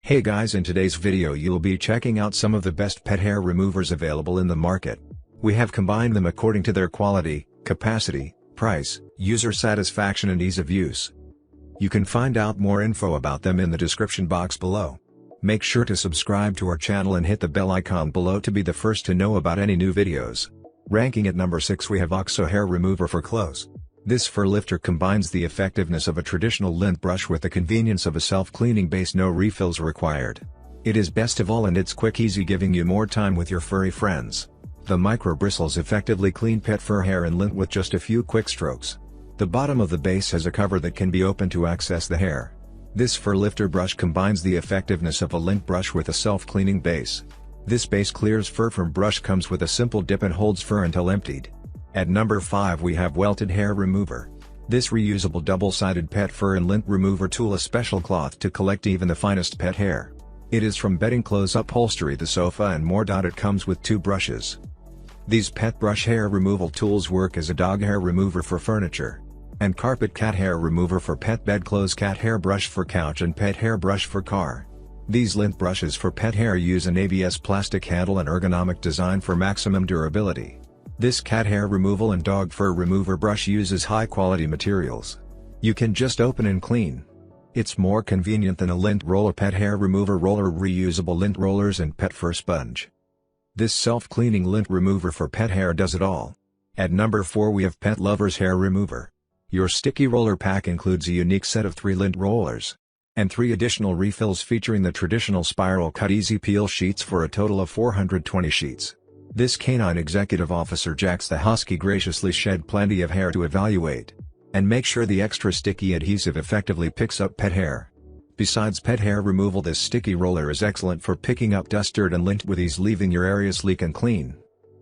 Hey guys, in today's video you'll be checking out some of the best pet hair removers available in the market. We have combined them according to their quality, capacity, price, user satisfaction and ease of use. You can find out more info about them in the description box below. Make sure to subscribe to our channel and hit the bell icon below to be the first to know about any new videos. Ranking at number 6 we have OXO Hair Remover for Clothes. This FurLifter combines the effectiveness of a traditional lint brush with the convenience of a self-cleaning base, no refills required. It is best of all and it's quick easy, giving you more time with your furry friends. The micro-bristles effectively clean pet fur hair and lint with just a few quick strokes. The bottom of the base has a cover that can be opened to access the hair. This FurLifter brush combines the effectiveness of a lint brush with a self-cleaning base. This base clears fur from brush, comes with a simple dip and holds fur until emptied. At number 5 we have WELLTED Hair Remover. This reusable double-sided pet fur and lint remover tool, a special cloth to collect even the finest pet hair. It is from bedding, clothes, upholstery, the sofa and more.It comes with 2 brushes. These pet brush hair removal tools work as a dog hair remover for furniture, and carpet, cat hair remover for pet, bedclothes, cat hair brush for couch and pet hair brush for car. These lint brushes for pet hair use an ABS plastic handle and ergonomic design for maximum durability. This cat hair removal and dog fur remover brush uses high-quality materials. You can just open and clean. It's more convenient than a lint roller, pet hair remover roller, reusable lint rollers and pet fur sponge. This self-cleaning lint remover for pet hair does it all. At number 4 we have Pet Lover's Hair Remover. Your sticky roller pack includes a unique set of 3 lint rollers and 3 additional refills featuring the traditional spiral cut easy peel sheets for a total of 420 sheets. This canine executive officer Jax the Husky graciously shed plenty of hair to evaluate and make sure the extra sticky adhesive effectively picks up pet hair. Besides pet hair removal, this sticky roller is excellent for picking up dust, dirt and lint with ease, leaving your area sleek and clean.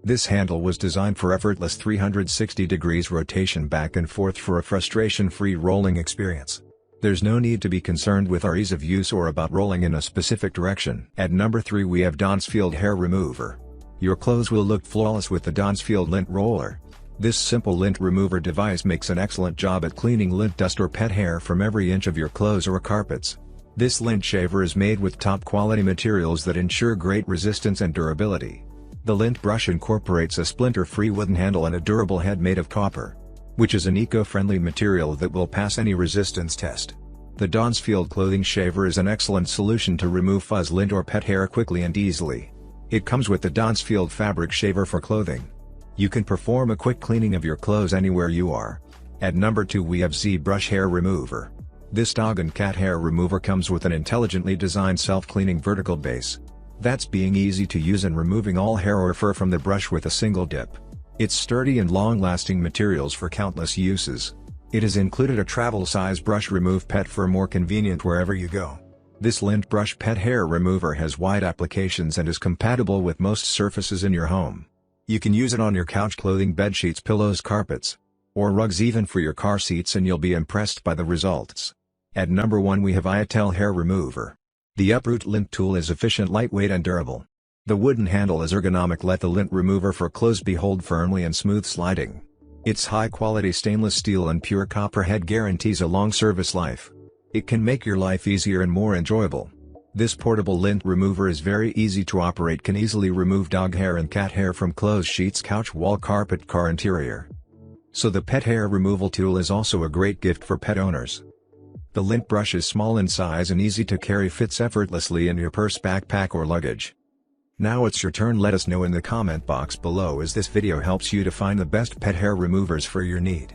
This handle was designed for effortless 360 degrees rotation back and forth for a frustration-free rolling experience. There's no need to be concerned with our ease of use or about rolling in a specific direction. At number 3 we have DONSFIELD Hair Remover. Your clothes will look flawless with the DONSFIELD lint roller. This simple lint remover device makes an excellent job at cleaning lint, dust or pet hair from every inch of your clothes or carpets. This lint shaver is made with top quality materials that ensure great resistance and durability. The lint brush incorporates a splinter-free wooden handle and a durable head made of copper, which is an eco-friendly material that will pass any resistance test. The DONSFIELD clothing shaver is an excellent solution to remove fuzz, lint or pet hair quickly and easily. It comes with the DONSFIELD fabric shaver for clothing. You can perform a quick cleaning of your clothes anywhere you are. At number 2 we have zeBrush Hair Remover. This dog and cat hair remover comes with an intelligently designed self-cleaning vertical base. That's being easy to use and removing all hair or fur from the brush with a single dip. It's sturdy and long-lasting materials for countless uses. It has included a travel-size brush, remove pet fur more convenient wherever you go. This lint brush pet hair remover has wide applications and is compatible with most surfaces in your home. You can use it on your couch, clothing, bed sheets, pillows, carpets, or rugs, even for your car seats, and you'll be impressed by the results. At number 1 we have eyatel Hair Remover. The uproot lint tool is efficient, lightweight and durable. The wooden handle is ergonomic, let the lint remover for clothes be hold firmly and smooth sliding. Its high-quality stainless steel and pure copper head guarantees a long service life. It can make your life easier and more enjoyable. This portable lint remover is very easy to operate, can easily remove dog hair and cat hair from clothes, sheets, couch, wall, carpet, car interior. So the pet hair removal tool is also a great gift for pet owners. The lint brush is small in size and easy to carry, fits effortlessly in your purse, backpack or luggage. Now it's your turn. Let us know in the comment box below as this video helps you to find the best pet hair removers for your need.